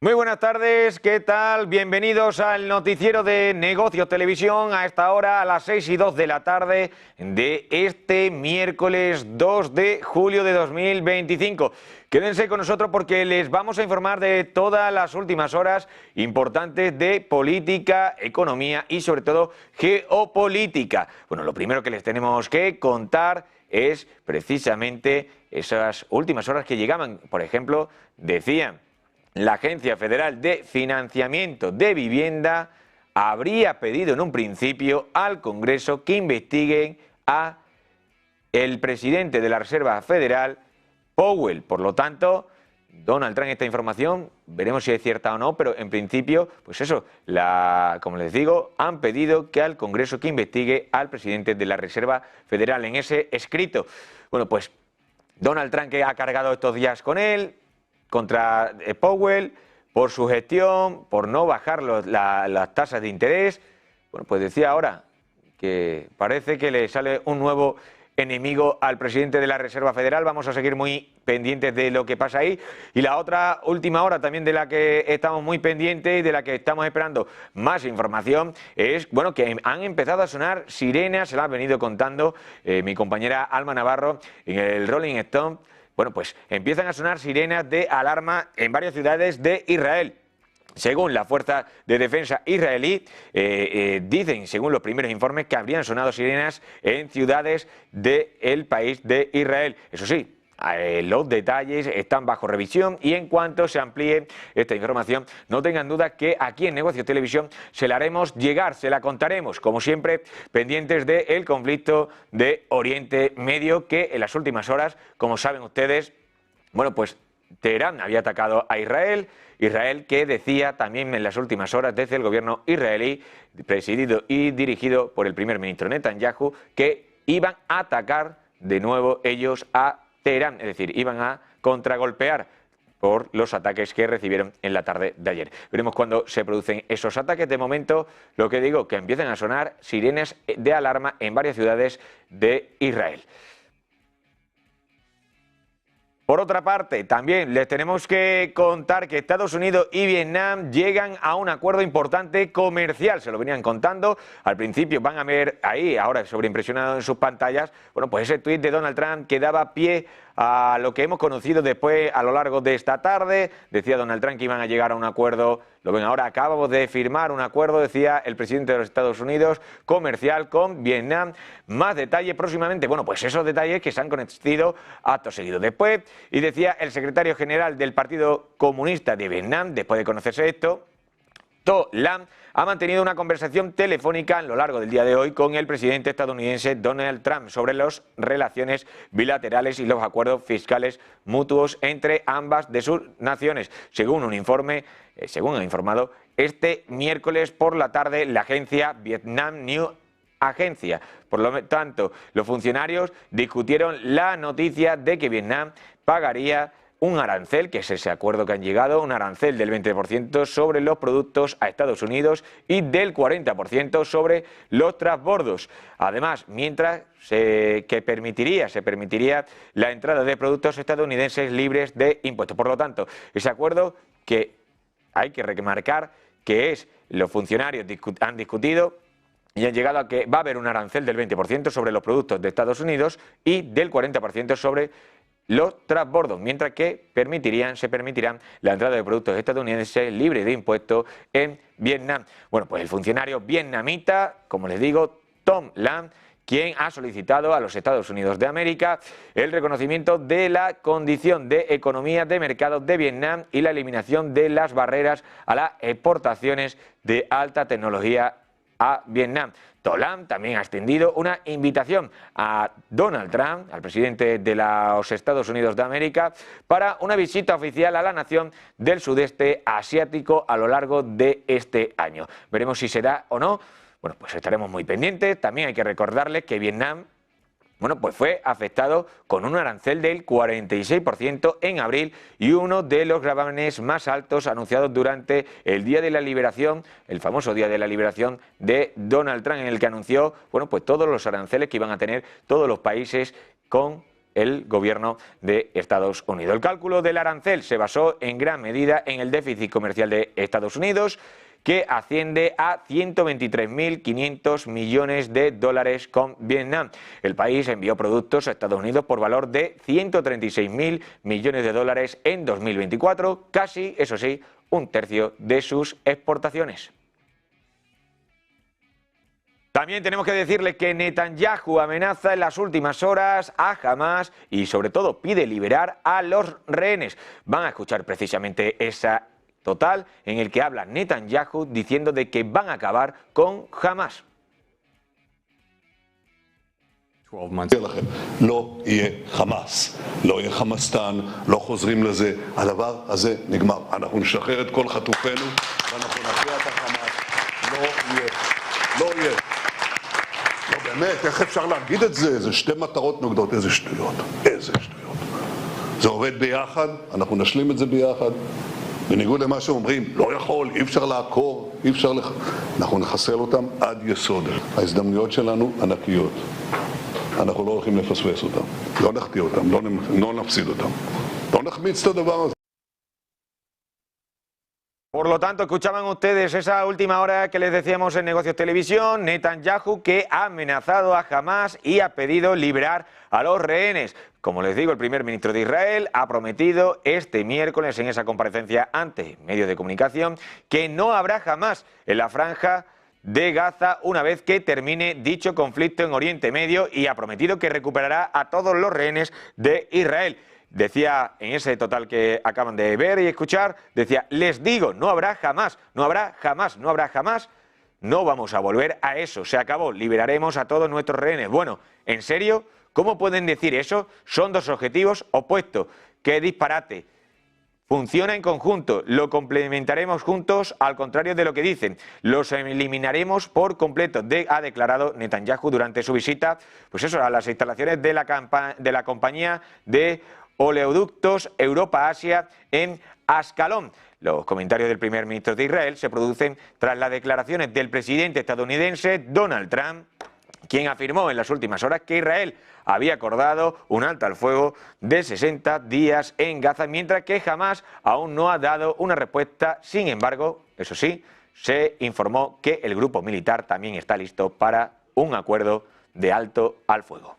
Muy buenas tardes, ¿qué tal? Bienvenidos al noticiero de Negocios Televisión a esta hora, a las 6:02 de la tarde de este miércoles 2 de julio de 2025. Quédense con nosotros porque les vamos a informar de todas las últimas horas importantes de política, economía y sobre todo geopolítica. Bueno, lo primero que les tenemos que contar es precisamente esas últimas horas que llegaban. Por ejemplo, decían: la Agencia Federal de Financiamiento de Vivienda habría pedido en un principio al Congreso que investiguen a el presidente de la Reserva Federal, Powell. Por lo tanto, Donald Trump, esta información, veremos si es cierta o no, pero en principio, pues eso, como les digo, han pedido que al Congreso que investigue al presidente de la Reserva Federal en ese escrito. Bueno, pues Donald Trump, que ha cargado estos días con él, contra Powell, por su gestión, por no bajar las tasas de interés. Bueno, pues decía ahora que parece que le sale un nuevo enemigo al presidente de la Reserva Federal. Vamos a seguir muy pendientes de lo que pasa ahí. Y la otra última hora también de la que estamos muy pendientes y de la que estamos esperando más información es, bueno, que han empezado a sonar sirenas, se la ha venido contando mi compañera Alma Navarro en el Rolling Stone. Bueno, pues empiezan a sonar sirenas de alarma en varias ciudades de Israel. Según la Fuerza de Defensa israelí, dicen, según los primeros informes, que habrían sonado sirenas en ciudades del país de Israel. Eso sí, los detalles están bajo revisión y en cuanto se amplíe esta información, no tengan duda que aquí en Negocios Televisión se la haremos llegar, se la contaremos, como siempre, pendientes del conflicto de Oriente Medio, que en las últimas horas, como saben ustedes, bueno, pues Teherán había atacado a Israel, que decía también en las últimas horas desde el gobierno israelí, presidido y dirigido por el primer ministro Netanyahu, que iban a atacar de nuevo ellos a Teherán, es decir, iban a contragolpear por los ataques que recibieron en la tarde de ayer. Veremos cuándo se producen esos ataques. De momento, lo que digo, que empiezan a sonar sirenas de alarma en varias ciudades de Israel. Por otra parte, también les tenemos que contar que Estados Unidos y Vietnam llegan a un acuerdo importante comercial. Se lo venían contando. Al principio van a ver ahí, ahora sobreimpresionado en sus pantallas, bueno, pues ese tuit de Donald Trump que daba pie a lo que hemos conocido después a lo largo de esta tarde. Decía Donald Trump que iban a llegar a un acuerdo. Lo ven ahora, acabamos de firmar un acuerdo, decía el presidente de los Estados Unidos, comercial con Vietnam. Más detalles próximamente. Bueno, pues esos detalles que se han conocido acto seguido. Después, y decía el secretario general del Partido Comunista de Vietnam, después de conocerse esto, To Lam, ha mantenido una conversación telefónica a lo largo del día de hoy con el presidente estadounidense Donald Trump sobre las relaciones bilaterales y los acuerdos fiscales mutuos entre ambas de sus naciones, según un informe, según ha informado este miércoles por la tarde la agencia Vietnam News Agencia. Por lo tanto, los funcionarios discutieron la noticia de que Vietnam pagaría un arancel, que es ese acuerdo que han llegado, un arancel del 20% sobre los productos a Estados Unidos y del 40% sobre los transbordos. Además, mientras se permitiría la entrada de productos estadounidenses libres de impuestos. Por lo tanto, ese acuerdo que hay que remarcar que es, los funcionarios han discutido y han llegado a que va a haber un arancel del 20% sobre los productos de Estados Unidos y del 40% sobre los transbordos, mientras que se permitirán la entrada de productos estadounidenses libres de impuestos en Vietnam. Bueno, pues el funcionario vietnamita, como les digo, Tom Lam, quien ha solicitado a los Estados Unidos de América el reconocimiento de la condición de economía de mercado de Vietnam y la eliminación de las barreras a las exportaciones de alta tecnología a Vietnam. To Lam también ha extendido una invitación a Donald Trump, al presidente de los Estados Unidos de América, para una visita oficial a la nación del sudeste asiático a lo largo de este año. Veremos si se da o no. Bueno, pues estaremos muy pendientes. También hay que recordarles que Vietnam, bueno, pues fue afectado con un arancel del 46% en abril y uno de los gravámenes más altos anunciados durante el Día de la Liberación, el famoso Día de la Liberación de Donald Trump, en el que anunció, bueno, pues todos los aranceles que iban a tener todos los países con el gobierno de Estados Unidos. El cálculo del arancel se basó en gran medida en el déficit comercial de Estados Unidos, que asciende a 123.500 millones de dólares con Vietnam. El país envió productos a Estados Unidos por valor de 136.000 millones de dólares en 2024, casi, eso sí, un tercio de sus exportaciones. También tenemos que decirles que Netanyahu amenaza en las últimas horas a Hamás y sobre todo pide liberar a los rehenes. Van a escuchar precisamente esa total en el que habla Netanyahu diciendo de que van a acabar con Hamás. לא יהיה חמאס, לא יהיה חמאסטן, לא חוזרים לזה, הדבר הזה נגמר. אנחנו נשחרר את כל חטופינו ואנחנו נכריע את החמאס. לא יהיה. לא באמת, איך אפשר להגיד את זה? זה שתי מטרות נוגדות, איזה שטויות. זה עובד ביחד, אנחנו נשלים את זה ביחד. בניגוד למה שאומרים, לא יכול, אי אפשר לעקור, אי אפשר אנחנו נחסל אותם עד יסוד. ההזדמנויות שלנו ענקיות. אנחנו לא הולכים לפספס אותם, לא נחטיא אותם, לא נפסיד אותם. לא נחמיץ את הדבר הזה. Por lo tanto, escuchaban ustedes esa última hora que les decíamos en Negocios Televisión, Netanyahu que ha amenazado a Hamás y ha pedido liberar a los rehenes. Como les digo, el primer ministro de Israel ha prometido este miércoles en esa comparecencia ante medios de comunicación que no habrá jamás en la franja de Gaza una vez que termine dicho conflicto en Oriente Medio y ha prometido que recuperará a todos los rehenes de Israel. Decía en ese total que acaban de ver y escuchar, decía, les digo, no habrá jamás, no habrá jamás, no habrá jamás, no vamos a volver a eso, se acabó, liberaremos a todos nuestros rehenes. Bueno, ¿en serio? ¿Cómo pueden decir eso? Son dos objetivos opuestos. ¡Qué disparate! Funciona en conjunto, lo complementaremos juntos al contrario de lo que dicen, los eliminaremos por completo, ha declarado Netanyahu durante su visita, pues eso, a las instalaciones de la compañía de oleoductos Europa-Asia en Ascalón. Los comentarios del primer ministro de Israel se producen tras las declaraciones del presidente estadounidense Donald Trump, quien afirmó en las últimas horas que Israel había acordado un alto al fuego de 60 días en Gaza, mientras que Hamás aún no ha dado una respuesta. Sin embargo, eso sí, se informó que el grupo militar también está listo para un acuerdo de alto al fuego.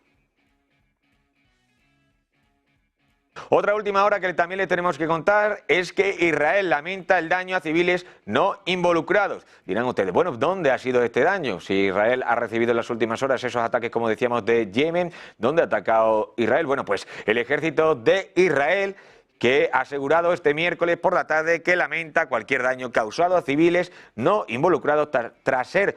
Otra última hora que también le tenemos que contar es que Israel lamenta el daño a civiles no involucrados. Dirán ustedes, bueno, ¿dónde ha sido este daño? Si Israel ha recibido en las últimas horas esos ataques, como decíamos, de Yemen, ¿dónde ha atacado Israel? Bueno, pues el ejército de Israel, que ha asegurado este miércoles por la tarde que lamenta cualquier daño causado a civiles no involucrados tras ser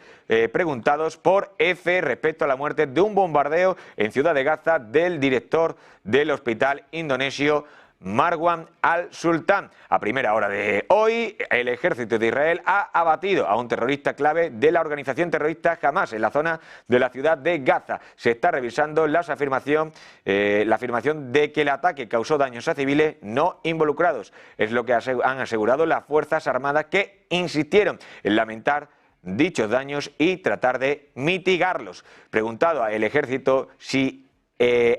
preguntados por EFE respecto a la muerte de un bombardeo en Ciudad de Gaza del director del hospital indonesio Marwan al-Sultan. A primera hora de hoy, el ejército de Israel ha abatido a un terrorista clave de la organización terrorista Hamás en la zona de la ciudad de Gaza. Se está revisando la afirmación de que el ataque causó daños a civiles no involucrados. Es lo que han asegurado las Fuerzas Armadas, que insistieron en lamentar dichos daños y tratar de mitigarlos. Preguntado al ejército si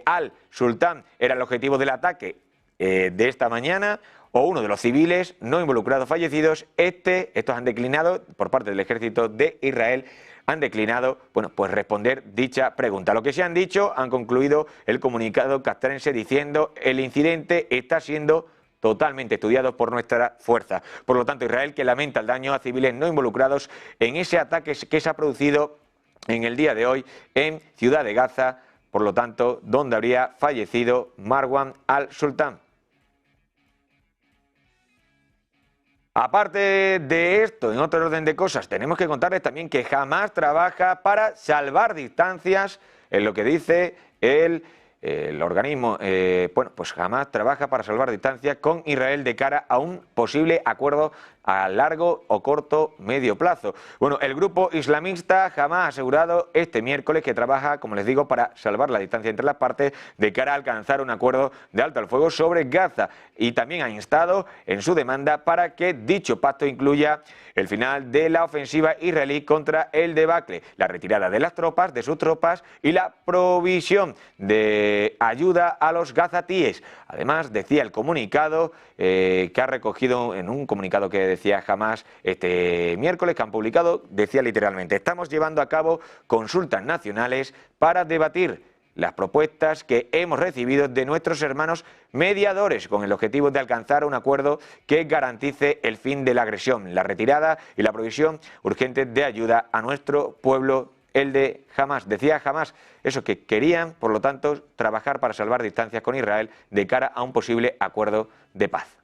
al-Sultan era el objetivo del ataque de esta mañana o uno de los civiles no involucrados fallecidos, estos han declinado, por parte del ejército de Israel, han declinado, bueno, pues responder dicha pregunta. Lo que se han dicho, han concluido el comunicado castrense diciendo: el incidente está siendo totalmente estudiado por nuestra fuerza. Por lo tanto, Israel, que lamenta el daño a civiles no involucrados en ese ataque que se ha producido en el día de hoy en Ciudad de Gaza, por lo tanto, donde habría fallecido Marwan al-Sultan. Aparte de esto, en otro orden de cosas, tenemos que contarles también que Hamás trabaja para salvar distancias, en lo que dice el organismo. Bueno, pues Hamás trabaja para salvar distancias con Israel de cara a un posible acuerdo a largo o corto medio plazo. Bueno, el grupo islamista Hamás ha asegurado este miércoles que trabaja, como les digo, para salvar la distancia entre las partes de cara a alcanzar un acuerdo de alto al fuego sobre Gaza, y también ha instado en su demanda para que dicho pacto incluya el final de la ofensiva israelí contra el debacle, la retirada de las tropas, de sus tropas, y la provisión de ayuda a los gazatíes. Además, decía el comunicado que ha recogido en un comunicado que decía Hamás este miércoles, que han publicado, decía literalmente: estamos llevando a cabo consultas nacionales para debatir las propuestas que hemos recibido de nuestros hermanos mediadores con el objetivo de alcanzar un acuerdo que garantice el fin de la agresión, la retirada y la provisión urgente de ayuda a nuestro pueblo, el de Hamás. Decía Hamás eso, que querían, por lo tanto, trabajar para salvar distancias con Israel de cara a un posible acuerdo de paz.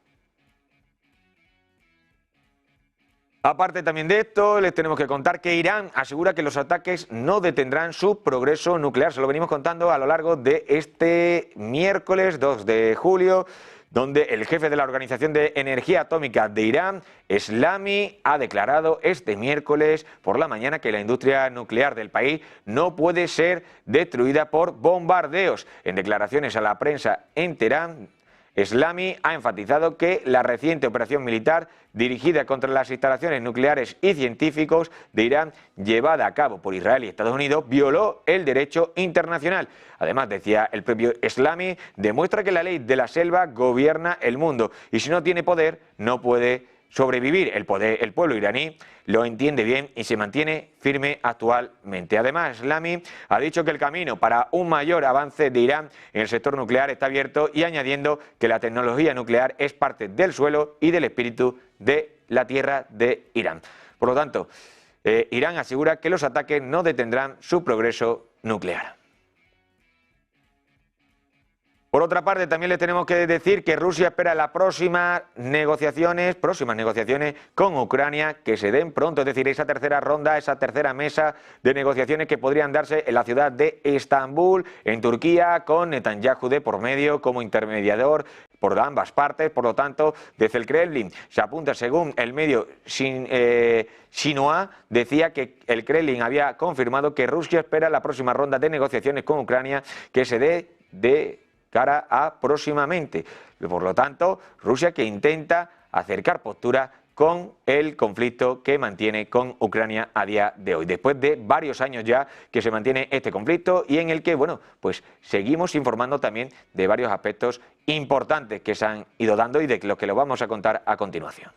Aparte también de esto, les tenemos que contar que Irán asegura que los ataques no detendrán su progreso nuclear. Se lo venimos contando a lo largo de este miércoles 2 de julio, donde el jefe de la Organización de Energía Atómica de Irán, Eslami, ha declarado este miércoles por la mañana que la industria nuclear del país no puede ser destruida por bombardeos. En declaraciones a la prensa en Teherán, Eslami ha enfatizado que la reciente operación militar dirigida contra las instalaciones nucleares y científicos de Irán, llevada a cabo por Israel y Estados Unidos, violó el derecho internacional. Además, decía el propio Eslami, demuestra que la ley de la selva gobierna el mundo y si no tiene poder, no puede sobrevivir. El pueblo iraní lo entiende bien y se mantiene firme actualmente. Además, Eslami ha dicho que el camino para un mayor avance de Irán en el sector nuclear está abierto, y añadiendo que la tecnología nuclear es parte del suelo y del espíritu de la tierra de Irán. Por lo tanto, Irán asegura que los ataques no detendrán su progreso nuclear. Por otra parte, también les tenemos que decir que Rusia espera las próximas negociaciones con Ucrania que se den pronto, es decir, esa tercera ronda, esa tercera mesa de negociaciones que podrían darse en la ciudad de Estambul, en Turquía, con Netanyahu de por medio como intermediador por ambas partes. Por lo tanto, desde el Kremlin se apunta, según el medio Xinhua, decía que el Kremlin había confirmado que Rusia espera la próxima ronda de negociaciones con Ucrania que se dé de cara a próximamente. Por lo tanto, Rusia que intenta acercar postura con el conflicto que mantiene con Ucrania a día de hoy, después de varios años ya que se mantiene este conflicto y en el que, bueno, pues seguimos informando también de varios aspectos importantes que se han ido dando y de los que lo vamos a contar a continuación.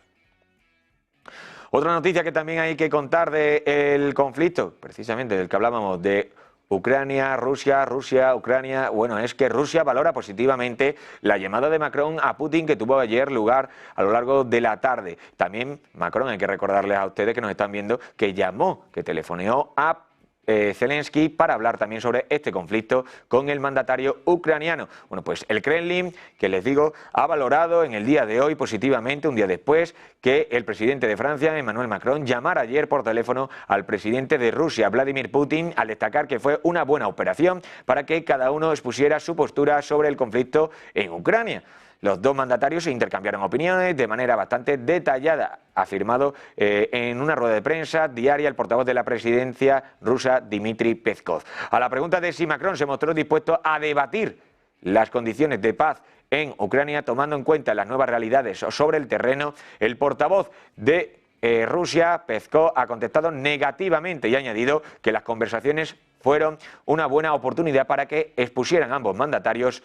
Otra noticia que también hay que contar del conflicto, precisamente del que hablábamos, de Ucrania, Rusia, Ucrania. Bueno, es que Rusia valora positivamente la llamada de Macron a Putin que tuvo ayer lugar a lo largo de la tarde. También Macron, hay que recordarles a ustedes que nos están viendo, que telefoneó a Zelensky para hablar también sobre este conflicto con el mandatario ucraniano. Bueno, pues el Kremlin, que les digo, ha valorado en el día de hoy positivamente, un día después, que el presidente de Francia, Emmanuel Macron, llamara ayer por teléfono al presidente de Rusia, Vladimir Putin, al destacar que fue una buena operación para que cada uno expusiera su postura sobre el conflicto en Ucrania. Los dos mandatarios se intercambiaron opiniones de manera bastante detallada, ha afirmado en una rueda de prensa diaria el portavoz de la presidencia rusa, Dmitry Peskov. A la pregunta de si Macron se mostró dispuesto a debatir las condiciones de paz en Ucrania, tomando en cuenta las nuevas realidades sobre el terreno, el portavoz de Rusia, Peskov, ha contestado negativamente y ha añadido que las conversaciones fueron una buena oportunidad para que expusieran ambos mandatarios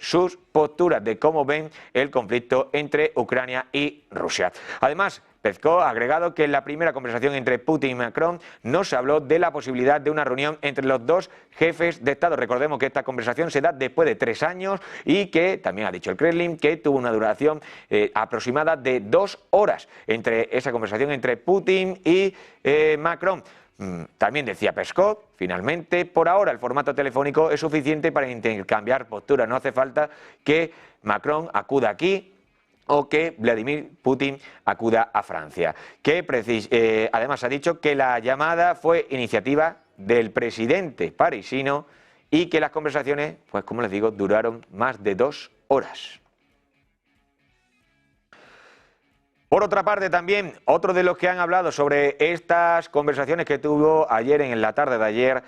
sus posturas de cómo ven el conflicto entre Ucrania y Rusia. Además, Peskov ha agregado que en la primera conversación entre Putin y Macron no se habló de la posibilidad de una reunión entre los dos jefes de Estado. Recordemos que esta conversación se da después de 3 años y que, también ha dicho el Kremlin, que tuvo una duración aproximada de 2 horas entre esa conversación entre Putin y Macron. También decía Peskov, finalmente, por ahora el formato telefónico es suficiente para intercambiar posturas. No hace falta que Macron acuda aquí o que Vladimir Putin acuda a Francia. Además ha dicho que la llamada fue iniciativa del presidente parisino y que las conversaciones, pues como les digo, duraron más de 2 horas. Por otra parte, también, otro de los que han hablado sobre estas conversaciones que tuvo ayer, en la tarde de ayer,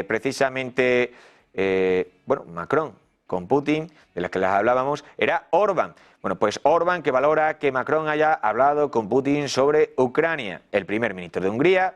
precisamente, Macron con Putin, de las que les hablábamos, era Orbán. Bueno, pues Orbán, que valora que Macron haya hablado con Putin sobre Ucrania. El primer ministro de Hungría,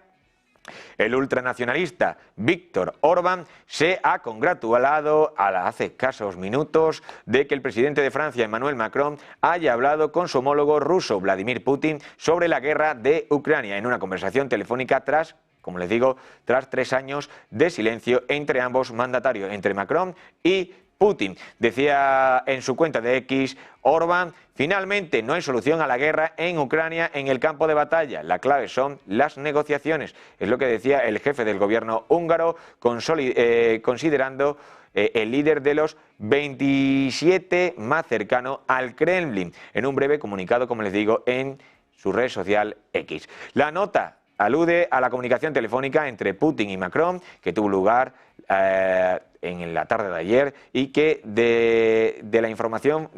el ultranacionalista Viktor Orbán, se ha congratulado hace escasos minutos de que el presidente de Francia, Emmanuel Macron, haya hablado con su homólogo ruso, Vladimir Putin, sobre la guerra de Ucrania, en una conversación telefónica tras, como les digo, tras 3 años de silencio entre ambos mandatarios, entre Macron y Putin. Decía en su cuenta de X, Orbán: finalmente no hay solución a la guerra en Ucrania en el campo de batalla. La clave son las negociaciones. Es lo que decía el jefe del gobierno húngaro, considerando el líder de los 27 más cercano al Kremlin, en un breve comunicado, como les digo, en su red social X. La nota alude a la comunicación telefónica entre Putin y Macron, que tuvo lugar en la tarde de ayer, y que de la información,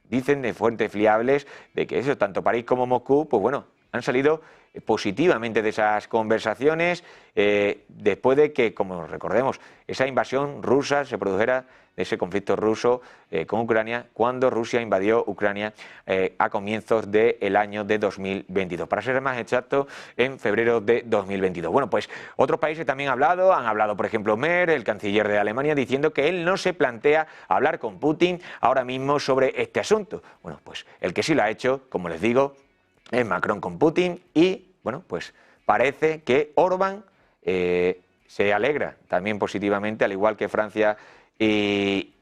dicen de fuentes fiables, de que eso, tanto París como Moscú, pues bueno, han salido positivamente de esas conversaciones, después de que, como recordemos, esa invasión rusa se produjera, de ese conflicto ruso con Ucrania, cuando Rusia invadió Ucrania a comienzos del año de 2022. Para ser más exacto, en febrero de 2022. Bueno, pues otros países también han hablado, por ejemplo, Merz, el canciller de Alemania, diciendo que él no se plantea hablar con Putin ahora mismo sobre este asunto. Bueno, pues el que sí lo ha hecho, como les digo, es Macron con Putin, y bueno, pues parece que Orbán se alegra también positivamente, al igual que Francia y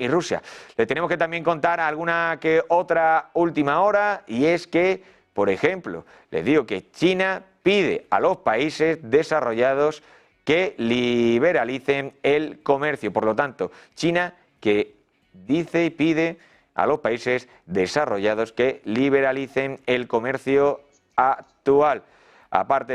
Rusia. Le tenemos que también contar alguna que otra última hora, y es que, por ejemplo, les digo que China pide a los países desarrollados que liberalicen el comercio. Por lo tanto, China que dice y pide a los países desarrollados que liberalicen el comercio actual. Aparte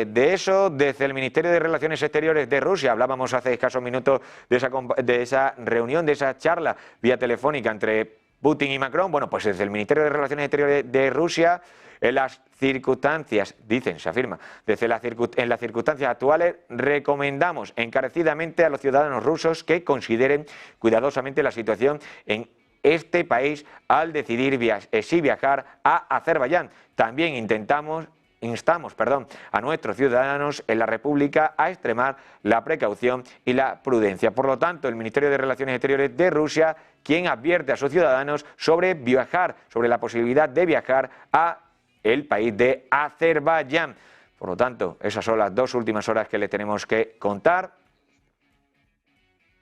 de eso, desde el Ministerio de Relaciones Exteriores de Rusia, hablábamos hace escasos minutos de esa reunión, de esa charla vía telefónica entre Putin y Macron. Bueno, pues desde el Ministerio de Relaciones Exteriores de Rusia, en las circunstancias, dicen, se afirma, en las circunstancias actuales, recomendamos encarecidamente a los ciudadanos rusos que consideren cuidadosamente la situación en este país al decidir si viajar a Azerbaiyán. También instamos a nuestros ciudadanos en la República a extremar la precaución y la prudencia. Por lo tanto, el Ministerio de Relaciones Exteriores de Rusia, quien advierte a sus ciudadanos sobre la posibilidad de viajar a el país de Azerbaiyán. Por lo tanto, esas son las 2 últimas horas que les tenemos que contar.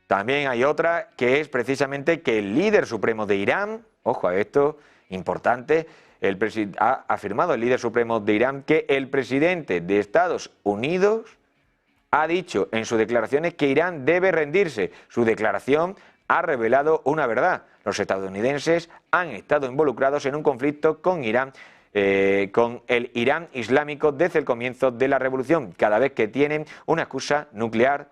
También hay otra, que es precisamente que el líder supremo de Irán, ojo a esto, importante, ha afirmado el líder supremo de Irán que el presidente de Estados Unidos ha dicho en sus declaraciones que Irán debe rendirse. Su declaración ha revelado una verdad: los estadounidenses han estado involucrados en un conflicto con Irán, con el Irán islámico desde el comienzo de la revolución. Cada vez que tienen una excusa nuclear,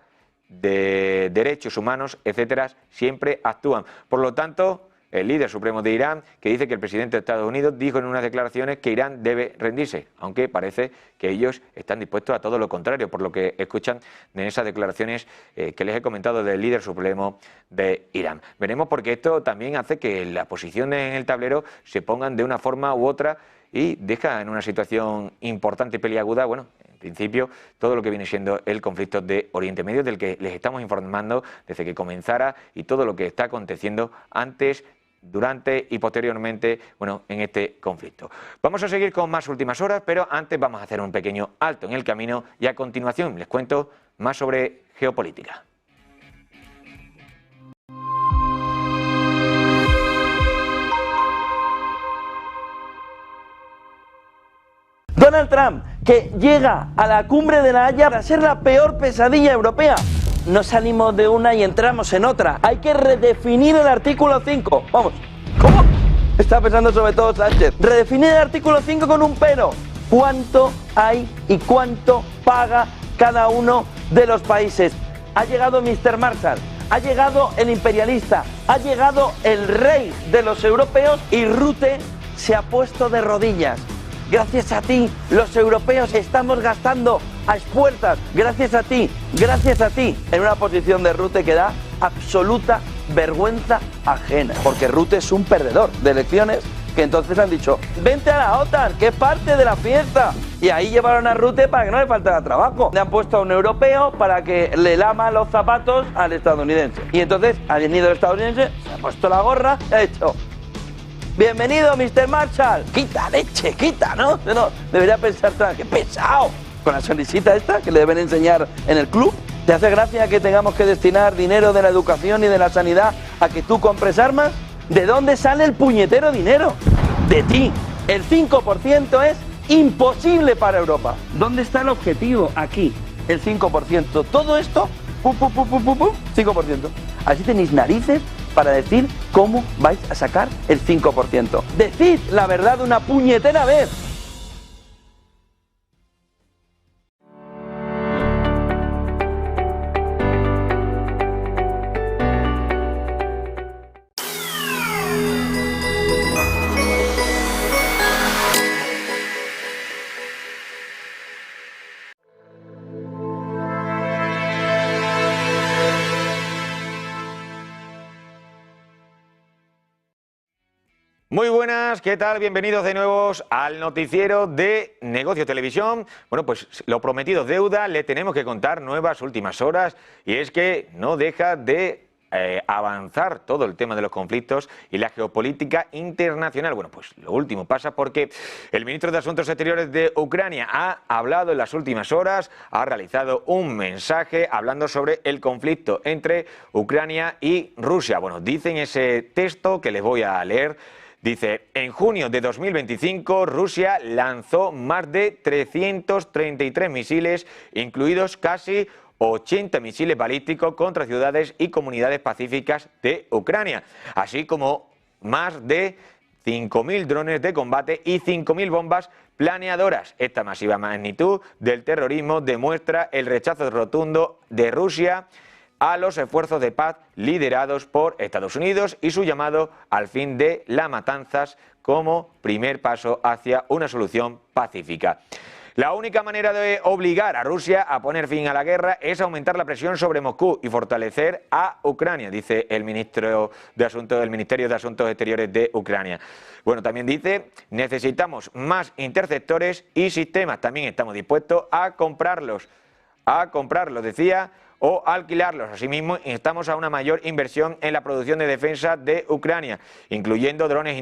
de derechos humanos, etcétera, siempre actúan. Por lo tanto, el líder supremo de Irán, que dice que el presidente de Estados Unidos dijo en unas declaraciones que Irán debe rendirse, aunque parece que ellos están dispuestos a todo lo contrario, por lo que escuchan en esas declaraciones que les he comentado del líder supremo de Irán. Veremos, porque esto también hace que las posiciones en el tablero se pongan de una forma u otra y deja en una situación importante y peliaguda, bueno, en principio, todo lo que viene siendo el conflicto de Oriente Medio, del que les estamos informando desde que comenzara, y todo lo que está aconteciendo antes, durante y posteriormente, bueno, en este conflicto. Vamos a seguir con más últimas horas, pero antes vamos a hacer un pequeño alto en el camino y a continuación les cuento más sobre geopolítica. Donald Trump, que llega a la cumbre de La Haya para ser la peor pesadilla europea. No salimos de una y entramos en otra. Hay que redefinir el artículo 5. Vamos, ¿cómo? Está pensando sobre todo Sánchez. Redefinir el artículo 5 con un pero. ¿Cuánto hay y cuánto paga cada uno de los países? Ha llegado Mr. Marshall, ha llegado el imperialista, ha llegado el rey de los europeos, y Rutte se ha puesto de rodillas. Gracias a ti, los europeos estamos gastando a expuertas. Gracias a ti, en una posición de Rutte que da absoluta vergüenza ajena. Porque Rutte es un perdedor de elecciones que entonces han dicho, vente a la OTAN, que es parte de la fiesta. Y ahí llevaron a Rutte para que no le faltara trabajo. Le han puesto a un europeo para que le lama los zapatos al estadounidense. Y entonces ha venido el estadounidense, se ha puesto la gorra y ha dicho, bienvenido, Mr. Marshall. Quita, leche, quita, ¿no? Debería pensar, qué pesado. Con la sonrisita esta que le deben enseñar en el club. ¿Te hace gracia que tengamos que destinar dinero de la educación y de la sanidad a que tú compres armas? ¿De dónde sale el puñetero dinero? De ti. El 5% es imposible para Europa. ¿Dónde está el objetivo? Aquí. El 5%. Todo esto, 5%. Así tenéis narices para decir cómo vais a sacar el 5%. Decid la verdad una puñetera vez. Muy buenas, ¿qué tal? Bienvenidos de nuevo al noticiero de Negocio Televisión. Bueno, pues lo prometido es deuda, le tenemos que contar nuevas últimas horas y es que no deja de avanzar todo el tema de los conflictos y la geopolítica internacional. Bueno, pues lo último pasa porque el ministro de Asuntos Exteriores de Ucrania ha hablado en las últimas horas, ha realizado un mensaje hablando sobre el conflicto entre Ucrania y Rusia. Bueno, dice en ese texto que les voy a leer. Dice, en junio de 2025 Rusia lanzó más de 333 misiles, incluidos casi 80 misiles balísticos contra ciudades y comunidades pacíficas de Ucrania, así como más de 5.000 drones de combate y 5.000 bombas planeadoras. Esta masiva magnitud del terrorismo demuestra el rechazo rotundo de Rusia a los esfuerzos de paz liderados por Estados Unidos y su llamado al fin de las matanzas como primer paso hacia una solución pacífica. La única manera de obligar a Rusia a poner fin a la guerra es aumentar la presión sobre Moscú y fortalecer a Ucrania, dice el Ministerio de Asuntos Exteriores de Ucrania. Bueno, también dice, necesitamos más interceptores y sistemas. También estamos dispuestos a comprarlos, decía, o alquilarlos. Asimismo, instamos a una mayor inversión en la producción de defensa de Ucrania, incluyendo drones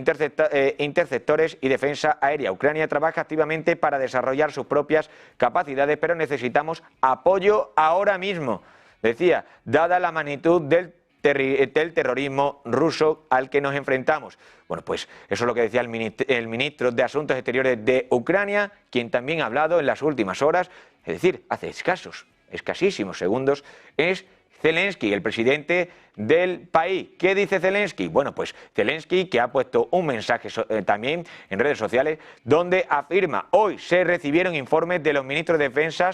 interceptores y defensa aérea. Ucrania trabaja activamente para desarrollar sus propias capacidades, pero necesitamos apoyo ahora mismo, decía, dada la magnitud del terrorismo ruso al que nos enfrentamos. Bueno, pues eso es lo que decía el ministro de Asuntos Exteriores de Ucrania, quien también ha hablado en las últimas horas, es decir, hace escasísimos segundos, es Zelensky, el presidente del país. ¿Qué dice Zelensky? Bueno, pues Zelensky, que ha puesto un mensaje también en redes sociales, donde afirma, hoy se recibieron informes de los ministros de Defensa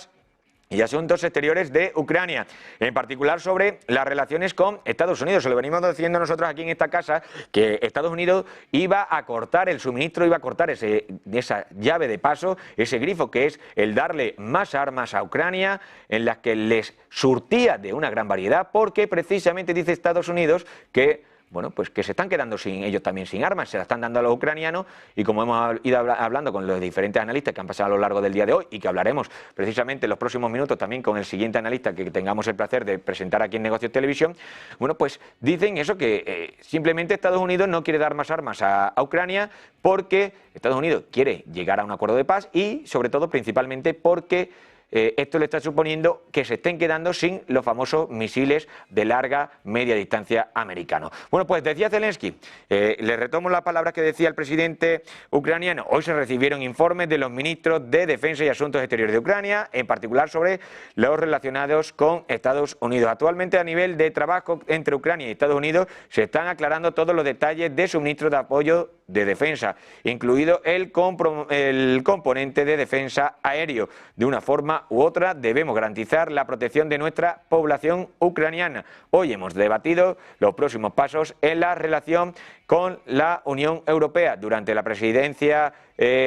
y Asuntos Exteriores de Ucrania, en particular sobre las relaciones con Estados Unidos. Se lo venimos diciendo nosotros aquí en esta casa, que Estados Unidos iba a cortar el suministro, iba a cortar esa llave de paso, ese grifo que es el darle más armas a Ucrania, en las que les surtía de una gran variedad, porque precisamente dice Estados Unidos que bueno, pues que se están quedando ellos también sin armas, se las están dando a los ucranianos y como hemos ido hablando con los diferentes analistas que han pasado a lo largo del día de hoy y que hablaremos precisamente en los próximos minutos también con el siguiente analista que tengamos el placer de presentar aquí en Negocios Televisión, bueno, pues dicen eso que simplemente Estados Unidos no quiere dar más armas a Ucrania porque Estados Unidos quiere llegar a un acuerdo de paz y sobre todo principalmente porque esto le está suponiendo que se estén quedando sin los famosos misiles de larga, media distancia americanos. Bueno, pues decía Zelensky, le retomo las palabras que decía el presidente ucraniano. Hoy se recibieron informes de los ministros de Defensa y Asuntos Exteriores de Ucrania, en particular sobre los relacionados con Estados Unidos. Actualmente, a nivel de trabajo entre Ucrania y Estados Unidos, se están aclarando todos los detalles de suministro de apoyo de defensa, incluido el componente de defensa aéreo. De una forma u otra debemos garantizar la protección de nuestra población ucraniana. Hoy hemos debatido los próximos pasos en la relación con la Unión Europea durante la presidencia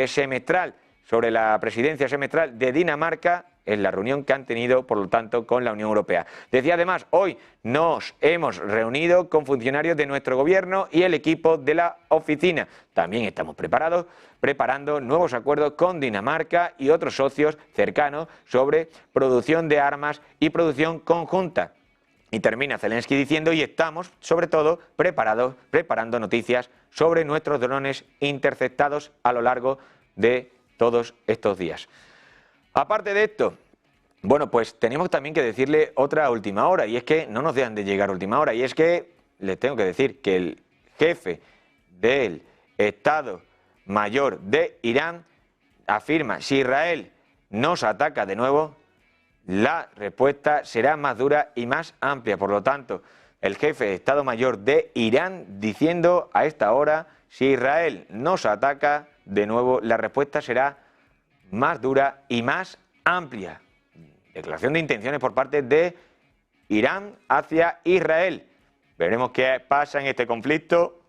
semestral, sobre la presidencia semestral de Dinamarca, en la reunión que han tenido, por lo tanto, con la Unión Europea. Decía además, hoy nos hemos reunido con funcionarios de nuestro gobierno y el equipo de la oficina. También estamos preparando nuevos acuerdos con Dinamarca y otros socios cercanos sobre producción de armas y producción conjunta. Y termina Zelensky diciendo, y estamos, sobre todo, preparando noticias sobre nuestros drones interceptados a lo largo de todos estos días. Aparte de esto, bueno, pues tenemos también que decirle otra última hora, y es que no nos dejan de llegar última hora, y es que les tengo que decir que el jefe del Estado Mayor de Irán afirma, si Israel nos ataca de nuevo, la respuesta será más dura y más amplia. Por lo tanto, el jefe de Estado Mayor de Irán diciendo a esta hora, si Israel nos ataca de nuevo, la respuesta será más dura y más amplia. Declaración de intenciones por parte de Irán hacia Israel. Veremos qué pasa en este conflicto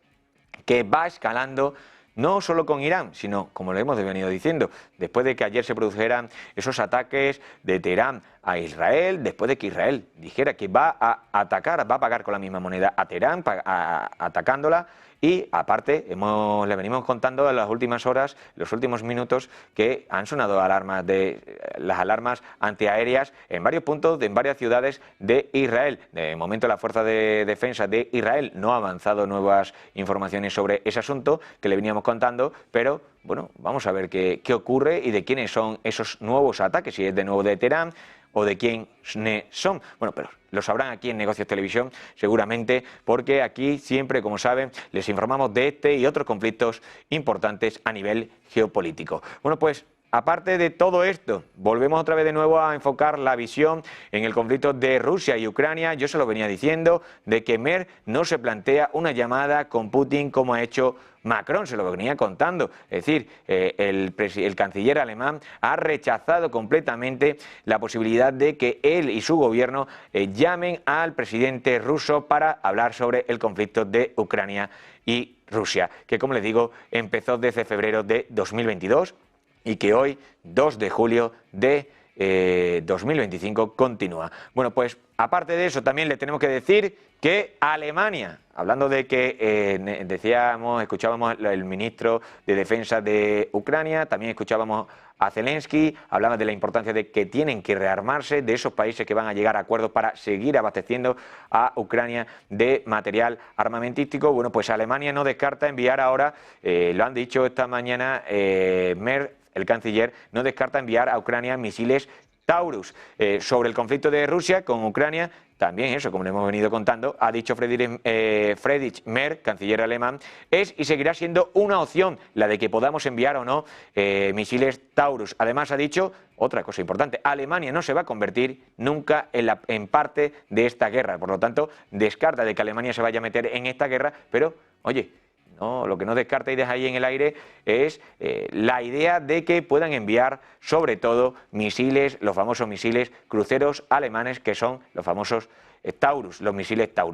que va escalando no solo con Irán, sino, como lo hemos venido diciendo, después de que ayer se produjeran esos ataques de Teherán a Israel, después de que Israel dijera que va a atacar, va a pagar con la misma moneda a Teherán, atacándola. Y aparte, le venimos contando en las últimas horas, los últimos minutos, que han sonado las alarmas antiaéreas en varios puntos, en varias ciudades de Israel. De momento, la Fuerza de Defensa de Israel no ha avanzado nuevas informaciones sobre ese asunto que le veníamos contando, pero bueno, vamos a ver qué ocurre y de quiénes son esos nuevos ataques, si es de nuevo de Teherán o de quién son. Bueno, pero lo sabrán aquí en Negocios Televisión, seguramente, porque aquí siempre, como saben, les informamos de este y otros conflictos importantes a nivel geopolítico. Bueno, pues aparte de todo esto, volvemos otra vez de nuevo a enfocar la visión en el conflicto de Rusia y Ucrania. Yo se lo venía diciendo, de que Merz no se plantea una llamada con Putin como ha hecho Macron, se lo venía contando. Es decir, el canciller alemán ha rechazado completamente la posibilidad de que él y su gobierno llamen al presidente ruso para hablar sobre el conflicto de Ucrania y Rusia, que, como les digo, empezó desde febrero de 2022 y que hoy, 2 de julio de 2025, continúa. Bueno, pues aparte de eso, también le tenemos que decir que Alemania, hablando de que escuchábamos el ministro de Defensa de Ucrania, también escuchábamos a Zelensky, hablaba de la importancia de que tienen que rearmarse, de esos países que van a llegar a acuerdos para seguir abasteciendo a Ucrania de material armamentístico. Bueno, pues Alemania no descarta enviar ahora, lo han dicho esta mañana, Merz, el canciller, no descarta enviar a Ucrania misiles Taurus. Sobre el conflicto de Rusia con Ucrania, también eso, como le hemos venido contando, ha dicho Friedrich Merz, canciller alemán, es y seguirá siendo una opción la de que podamos enviar o no misiles Taurus. Además ha dicho otra cosa importante, Alemania no se va a convertir nunca en parte de esta guerra, por lo tanto descarta de que Alemania se vaya a meter en esta guerra, pero oye, no, lo que no descarta y deja ahí en el aire es la idea de que puedan enviar sobre todo misiles, los famosos misiles cruceros alemanes, que son los famosos Taurus, los misiles Taurus.